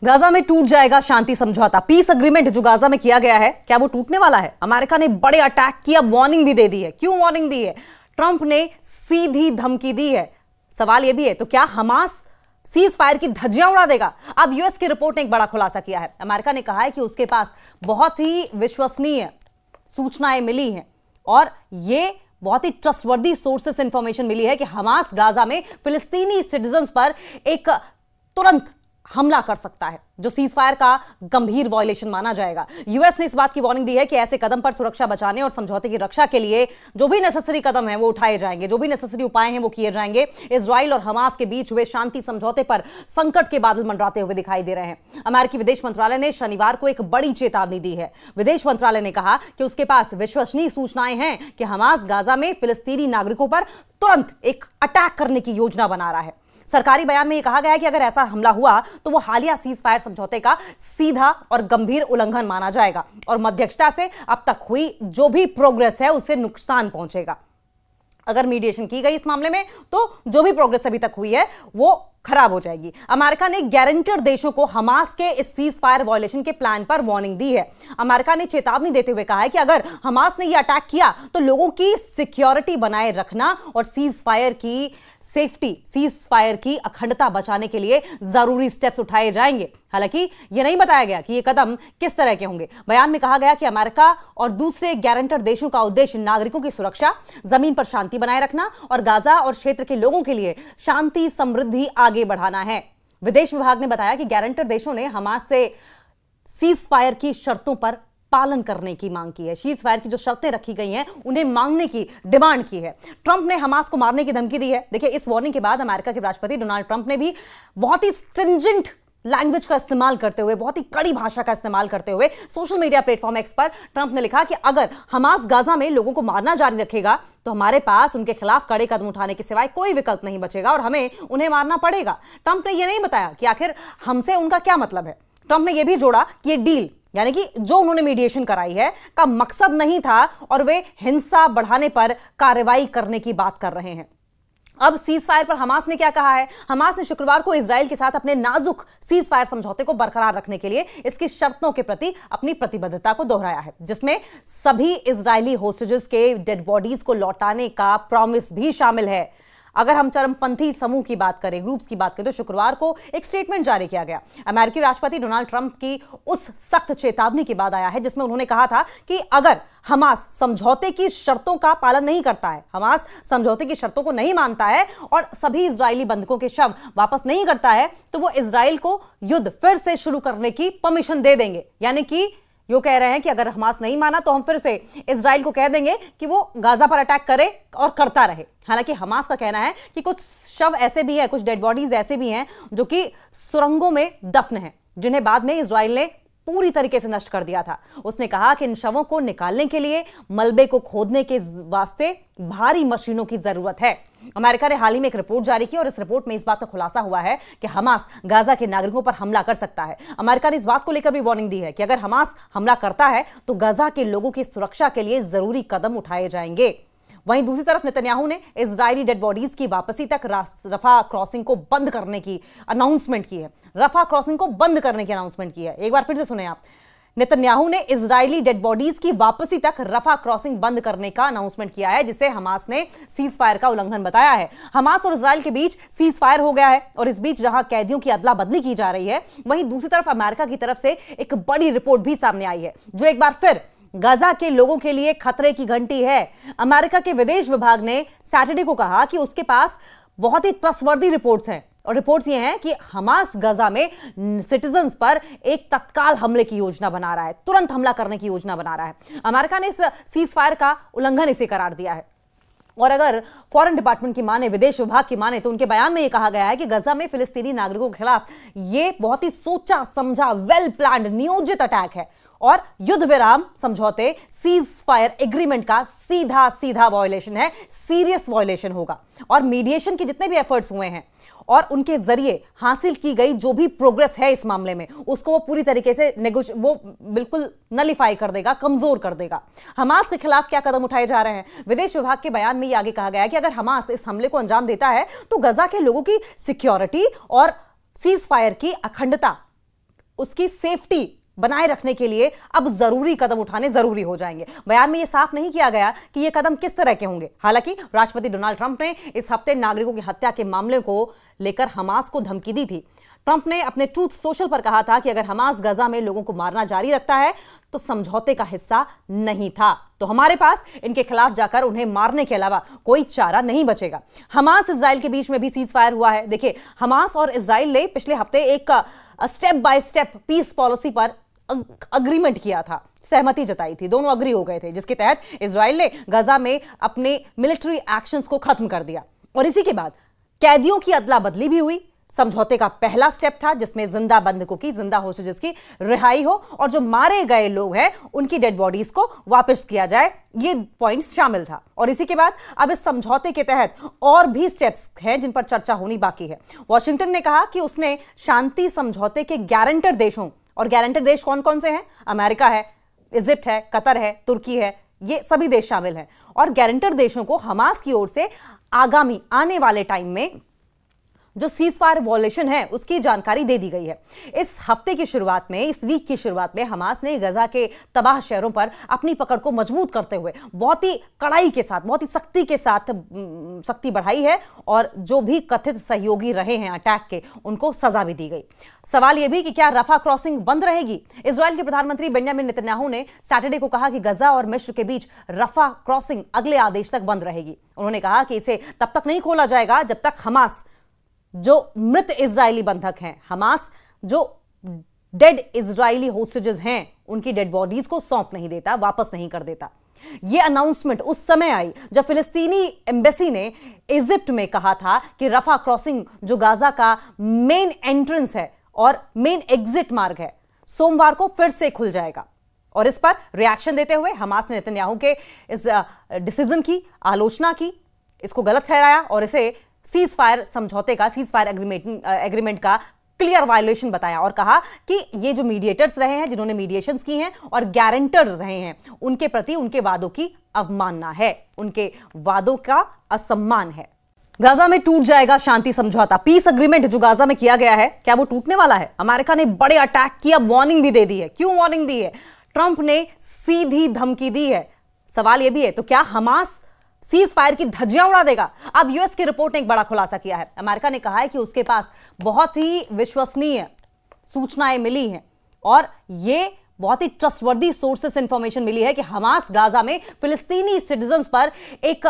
Gaza में टूट जाएगा शांति समझौता। पीस अग्रीमेंट जो गाजा में किया गया है, क्या वो टूटने वाला है? अमेरिका ने बड़े अटैक की, अब वार्निंग भी दे दी है। क्यों वार्निंग दी है? ट्रंप ने सीधी धमकी दी है। सवाल यह भी है, तो क्या हमास सीज फायर की धज्जियां उड़ा देगा? अब यूएस की रिपोर्ट ने एक बड़ा खुलासा किया है। अमेरिका ने कहा है कि उसके पास बहुत ही विश्वसनीय सूचनाएं मिली हैं और ये बहुत ही ट्रस्टवर्दी सोर्सेस इंफॉर्मेशन मिली है कि हमास गाजा में फिलिस्तीनी सिटीजन्स पर एक तुरंत हमला कर सकता है, जो सीज फायर का गंभीर वायलेशन माना जाएगा। यूएस ने इस बात की वार्निंग दी है कि ऐसे कदम पर सुरक्षा बचाने और समझौते की रक्षा के लिए जो भी नेसेसरी कदम है वो उठाए जाएंगे, जो भी नेसेसरी उपाय हैं वो किए जाएंगे। इजराइल और हमास के बीच हुए शांति समझौते पर संकट के बादल मंडराते हुए दिखाई दे रहे हैं। अमेरिकी विदेश मंत्रालय ने शनिवार को एक बड़ी चेतावनी दी है। विदेश मंत्रालय ने कहा कि उसके पास विश्वसनीय सूचनाएं हैं कि हमास गाजा में फिलिस्तीनी नागरिकों पर तुरंत एक अटैक करने की योजना बना रहा है। सरकारी बयान में यह कहा गया है कि अगर ऐसा हमला हुआ तो वो हालिया सीज फायर समझौते का सीधा और गंभीर उल्लंघन माना जाएगा और मध्यस्थता से अब तक हुई जो भी प्रोग्रेस है उससे नुकसान पहुंचेगा। अगर मीडिएशन की गई इस मामले में तो जो भी प्रोग्रेस अभी तक हुई है वो खराब हो जाएगी। अमेरिका ने गारंटर देशों को हमास के इस सीज फायर वायलेशन के प्लान पर वार्निंग दी है। अमेरिका ने चेतावनी देते हुए कहा है कि अगर हमास ने यह अटैक किया तो लोगों की सिक्योरिटी बनाए रखना और सीज फायर की सेफ्टी, सीज फायर की अखंडता बचाने के लिए जरूरी स्टेप्स उठाए जाएंगे। हालांकि यह नहीं बताया गया कि यह कदम किस तरह के होंगे। बयान में कहा गया कि अमेरिका और दूसरे गारंटर देशों का उद्देश्य नागरिकों की सुरक्षा, जमीन पर शांति बनाए रखना और गाजा और क्षेत्र के लोगों के लिए शांति समृद्धि आगे बढ़ाना है। विदेश विभाग ने बताया कि गारंटर देशों ने हमास से सीज फायर की शर्तों पर पालन करने की मांग की है। सीज फायर की जो शर्तें रखी गई हैं उन्हें मांगने की डिमांड की है। ट्रंप ने हमास को मारने की धमकी दी है। देखिए, इस वार्निंग के बाद अमेरिका के राष्ट्रपति डोनाल्ड ट्रंप ने भी बहुत ही स्ट्रिंजेंट लैंग्वेज का इस्तेमाल करते हुए, बहुत ही कड़ी भाषा का इस्तेमाल करते हुए सोशल मीडिया प्लेटफॉर्म एक्स पर ट्रंप ने लिखा कि अगर हमास गाजा में लोगों को मारना जारी रखेगा तो हमारे पास उनके खिलाफ कड़े कदम उठाने के सिवाय कोई विकल्प नहीं बचेगा और हमें उन्हें मारना पड़ेगा। ट्रंप ने यह नहीं बताया कि आखिर हमसे उनका क्या मतलब है। ट्रंप ने यह भी जोड़ा कि यह डील, यानी कि जो उन्होंने मीडिएशन कराई है, का मकसद नहीं था और वे हिंसा बढ़ाने पर कार्रवाई करने की बात कर रहे हैं। अब सीज फायर पर हमास ने क्या कहा है? हमास ने शुक्रवार को इजराइल के साथ अपने नाजुक सीज फायर समझौते को बरकरार रखने के लिए इसकी शर्तों के प्रति अपनी प्रतिबद्धता को दोहराया है, जिसमें सभी इजरायली होस्टेजेस के डेड बॉडीज को लौटाने का प्रॉमिस भी शामिल है। अगर हम चरमपंथी समूह की बात करें, ग्रुप्स की बात करें, तो शुक्रवार को एक स्टेटमेंट जारी किया गया। अमेरिकी राष्ट्रपति डोनाल्ड ट्रंप की उस सख्त चेतावनी के बाद आया है जिसमें उन्होंने कहा था कि अगर हमास समझौते की शर्तों का पालन नहीं करता है, हमास समझौते की शर्तों को नहीं मानता है और सभी इजरायली बंधकों के शव वापस नहीं करता है, तो वो इजराइल को युद्ध फिर से शुरू करने की परमिशन दे देंगे। यानी कि यो कह रहे हैं कि अगर हमास नहीं माना तो हम फिर से इजराइल को कह देंगे कि वो गाजा पर अटैक करे और करता रहे। हालांकि हमास का कहना है कि कुछ शव ऐसे भी हैं, कुछ डेड बॉडीज ऐसे भी हैं जो कि सुरंगों में दफन हैं, जिन्हें बाद में इजराइल ने पूरी तरीके से नष्ट कर दिया था। उसने कहा कि इन शवों को निकालने के लिए मलबे को खोदने के वास्ते भारी मशीनों की जरूरत है। अमेरिका ने हाल ही में एक रिपोर्ट जारी की और इस रिपोर्ट में इस बात का खुलासा हुआ है कि हमास गाजा के नागरिकों पर हमला कर सकता है। अमेरिका ने इस बात को लेकर भी वार्निंग दी है कि अगर हमास हमला करता है तो गाजा के लोगों की सुरक्षा के लिए जरूरी कदम उठाए जाएंगे। वहीं दूसरी तरफ नेतन्याहू ने इजरायली डेड बॉडीज की वापसी तक रफा क्रॉसिंग को बंद करने की अनाउंसमेंट की है। रफा क्रॉसिंग को बंद करने की अनाउंसमेंट की है। एक बार फिर से सुने आप। नेतन्याहू ने इजरायली डेड बॉडीज की वापसी तक रफा क्रॉसिंग बंद करने का अनाउंसमेंट किया है, जिसे हमास ने सीज फायर का उल्लंघन बताया है। हमास और इजराइल के बीच सीज फायर हो गया है और इस बीच जहां कैदियों की अदला बदली की जा रही है, वहीं दूसरी तरफ अमेरिका की तरफ से एक बड़ी रिपोर्ट भी सामने आई है जो एक बार फिर गाजा के लोगों के लिए खतरे की घंटी है। अमेरिका के विदेश विभाग ने सैटरडे को कहा कि उसके पास बहुत ही ट्रस्टवर्दी रिपोर्ट्स हैं और रिपोर्ट्स ये हैं कि हमास गाजा में सिटीजन्स पर एक तत्काल हमले की योजना बना रहा है, तुरंत हमला करने की योजना बना रहा है। अमेरिका ने इस सीज फायर का उल्लंघन इसे करार दिया है और अगर फॉरेन डिपार्टमेंट की माने, विदेश विभाग की माने, तो उनके बयान में यह कहा गया है कि गाजा में फिलिस्तीनी नागरिकों के खिलाफ यह बहुत ही सोचा समझा, वेल प्लान्ड, नियोजित अटैक है और युद्ध विराम समझौते, सीज फायर एग्रीमेंट का सीधा सीधा वायलेशन है, सीरियस वायलेशन होगा। और मीडिएशन के जितने भी एफर्ट्स हुए हैं और उनके जरिए हासिल की गई जो भी प्रोग्रेस है इस मामले में, उसको वो पूरी तरीके से वो बिल्कुल नलिफाई कर देगा, कमजोर कर देगा। हमास के खिलाफ क्या कदम उठाए जा रहे हैं? विदेश विभाग के बयान में ये आगे कहा गया है कि अगर हमास इस हमले को अंजाम देता है तो गाजा के लोगों की सिक्योरिटी और सीज फायर की अखंडता उसकी सेफ्टी बनाए रखने के लिए अब जरूरी कदम उठाने जरूरी हो जाएंगे। बयान में यह साफ नहीं किया गया कि ये कदम किस तरह के होंगे। हालांकि राष्ट्रपति डोनाल्ड ट्रंप ने इस हफ्ते नागरिकों की हत्या के मामले को लेकर हमास को धमकी दी थी। ट्रंप ने अपने ट्रूथ सोशल पर कहा था कि अगर हमास गजा में लोगों को मारना जारी रखता है तो समझौते का हिस्सा नहीं था, तो हमारे पास इनके खिलाफ जाकर उन्हें मारने के अलावा कोई चारा नहीं बचेगा। हमास इजराइल के बीच में भी सीज फायर हुआ है। देखिए, हमास और इजराइल ने पिछले हफ्ते एक step by step peace policy पर अग्रीमेंट किया था, सहमति जताई थी, दोनों अग्री हो गए थे, जिसके तहत इजराइल ने गजा में अपने मिलिट्री एक्शंस को खत्म कर दिया और इसी के बाद कैदियों की अदला बदली भी हुई। समझौते का पहला स्टेप था जिसमें जिंदा बंधकों की, जिंदा होस्टेजेस की रिहाई हो और जो मारे गए लोग हैं उनकी डेड बॉडीज को वापस किया जाए, ये पॉइंट्स शामिल था। और इसी के बाद अब इस समझौते के तहत और भी स्टेप्स हैं जिन पर चर्चा होनी बाकी है। वॉशिंगटन ने कहा कि उसने शांति समझौते के गारंटर देशों, और गारंटर देश कौन कौन से हैं? अमेरिका है, इजिप्ट है, कतर है, तुर्की है, ये सभी देश शामिल हैं। और गारंटर देशों को हमास की ओर से आगामी आने वाले टाइम में जो सीज फायर वॉयलेशन है उसकी जानकारी दे दी गई है। इस हफ्ते की शुरुआत में, इस वीक की शुरुआत में हमास ने गजा के तबाह शहरों पर अपनी पकड़ को मजबूत करते हुए बहुत ही कड़ाई के साथ, बहुत ही सख्ती के साथ सख्ती बढ़ाई है और जो भी कथित सहयोगी रहे हैं अटैक के, उनको सजा भी दी गई। सवाल यह भी कि क्या रफा क्रॉसिंग बंद रहेगी? इजराइल के प्रधानमंत्री बेंजामिन नेतन्याहू ने सैटरडे को कहा कि गजा और मिस्र के बीच रफा क्रॉसिंग अगले आदेश तक बंद रहेगी। उन्होंने कहा कि इसे तब तक नहीं खोला जाएगा जब तक हमास, जो मृत इजरायली बंधक हैं, हमास जो डेड इजरायली होस्टेजेस हैं, उनकी डेड बॉडीज को सौंप नहीं देता, वापस नहीं कर देता। यह अनाउंसमेंट उस समय आई जब फिलिस्तीनी एम्बेसी ने इजिप्ट में कहा था कि रफा क्रॉसिंग जो गाजा का मेन एंट्रेंस है और मेन एग्जिट मार्ग है, सोमवार को फिर से खुल जाएगा। और इस पर रिएक्शन देते हुए हमास ने नेतन्याहू के इस डिसीजन की आलोचना की, इसको गलत ठहराया और इसे सीज फायर समझौते का, सीज फायर एग्रीमेंट का क्लियर वायलेशन बताया और कहा कि ये जो मीडिएटर्स रहे हैं, जिन्होंने मीडिएशंस की हैं और गारंटर्स रहे हैं, उनके प्रति उनके वादों की अवमानना है, उनके वादों का असम्मान है। गाजा में टूट जाएगा शांति समझौता, पीस अग्रीमेंट जो गाजा में किया गया है, क्या वो टूटने वाला है? अमेरिका ने बड़े अटैक की अब वार्निंग भी दे दी है। क्यों वार्निंग दी है? ट्रंप ने सीधी धमकी दी है। सवाल यह भी है, तो क्या हमास सीज फायर की धज्जियां उड़ा देगा? अब यूएस की रिपोर्ट ने एक बड़ा खुलासा किया है। अमेरिका ने कहा है कि उसके पास बहुत ही विश्वसनीय सूचनाएं मिली हैं और ये बहुत ही ट्रस्टवर्दी सोर्सेस से इंफॉर्मेशन मिली है कि हमास गाजा में फिलिस्तीनी सिटीजन्स पर एक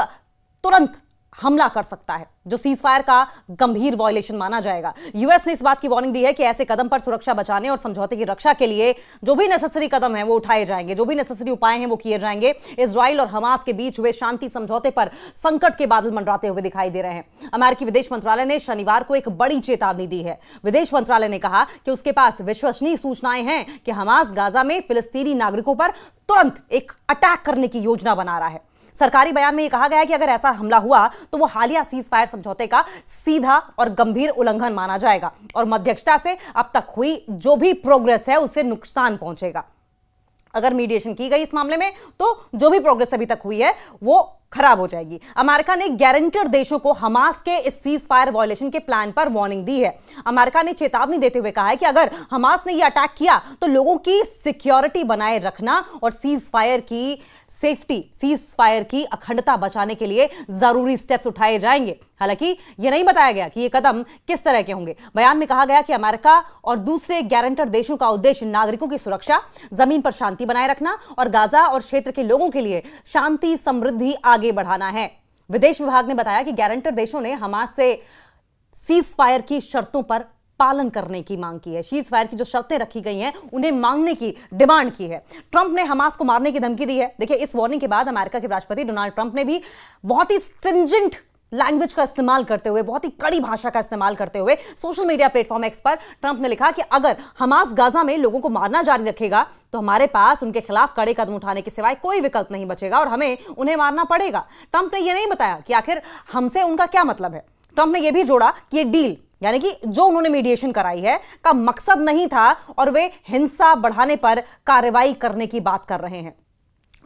तुरंत हमला कर सकता है, जो सीज फायर का गंभीर वायलेशन माना जाएगा। यूएस ने इस बात की वार्निंग दी है कि ऐसे कदम पर सुरक्षा बचाने और समझौते की रक्षा के लिए जो भी नेसेसरी कदम है वो उठाए जाएंगे, जो भी नेसेसरी उपाय हैं वो किए जाएंगे। इजराइल और हमास के बीच हुए शांति समझौते पर संकट के बादल मंडराते हुए दिखाई दे रहे हैं। अमेरिकी विदेश मंत्रालय ने शनिवार को एक बड़ी चेतावनी दी है। विदेश मंत्रालय ने कहा कि उसके पास विश्वसनीय सूचनाएं हैं कि हमास गाजा में फिलिस्तीनी नागरिकों पर तुरंत एक अटैक करने की योजना बना रहा है। सरकारी बयान में यह कहा गया है कि अगर ऐसा हमला हुआ तो वो हालिया सीज फायर समझौते का सीधा और गंभीर उल्लंघन माना जाएगा और मध्यस्थता से अब तक हुई जो भी प्रोग्रेस है उससे नुकसान पहुंचेगा। अगर मीडिएशन की गई इस मामले में तो जो भी प्रोग्रेस अभी तक हुई है वो खराब हो जाएगी। अमेरिका ने गारंटर देशों को हमास के इस सीज फायर वायलेशन के प्लान पर वार्निंग दी है। अमेरिका ने चेतावनी देते हुए कहा है कि अगर हमास ने यह अटैक किया तो लोगों की सिक्योरिटी बनाए रखना और सीज फायर की सेफ्टी, सीज फायर की अखंडता बचाने के लिए जरूरी स्टेप्स उठाए जाएंगे। हालांकि यह नहीं बताया गया कि यह कदम किस तरह के होंगे। बयान में कहा गया कि अमेरिका और दूसरे गारंटर देशों का उद्देश्य नागरिकों की सुरक्षा, जमीन पर शांति बनाए रखना और गाजा और क्षेत्र के लोगों के लिए शांति समृद्धि आगे बढ़ाना है। विदेश विभाग ने बताया कि गारंटर देशों ने हमास से सीज फायर की शर्तों पर पालन करने की मांग की है। सीज फायर की जो शर्तें रखी गई हैं उन्हें मांगने की डिमांड की है। ट्रंप ने हमास को मारने की धमकी दी है। देखिए, इस वार्निंग के बाद अमेरिका के राष्ट्रपति डोनाल्ड ट्रंप ने भी बहुत ही स्ट्रिंजेंट लैंग्वेज का इस्तेमाल करते हुए, बहुत ही कड़ी भाषा का इस्तेमाल करते हुए सोशल मीडिया प्लेटफॉर्म एक्स पर ट्रंप ने लिखा कि अगर हमास गाजा में लोगों को मारना जारी रखेगा तो हमारे पास उनके खिलाफ कड़े कदम उठाने के सिवाय कोई विकल्प नहीं बचेगा और हमें उन्हें मारना पड़ेगा। ट्रंप ने यह नहीं बताया कि आखिर हमसे उनका क्या मतलब है। ट्रंप ने यह भी जोड़ा कि यह डील, यानी कि जो उन्होंने मीडिएशन कराई है, का मकसद नहीं था और वे हिंसा बढ़ाने पर कार्रवाई करने की बात कर रहे हैं।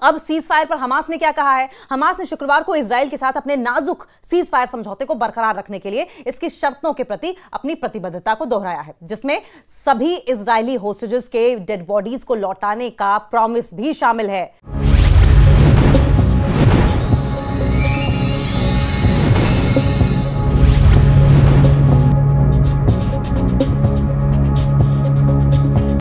अब सीज फायर पर हमास ने क्या कहा है? हमास ने शुक्रवार को इजराइल के साथ अपने नाजुक सीज फायर समझौते को बरकरार रखने के लिए इसकी शर्तों के प्रति अपनी प्रतिबद्धता को दोहराया है, जिसमें सभी इजरायली होस्टेजेस के डेड बॉडीज को लौटाने का प्रॉमिस भी शामिल है।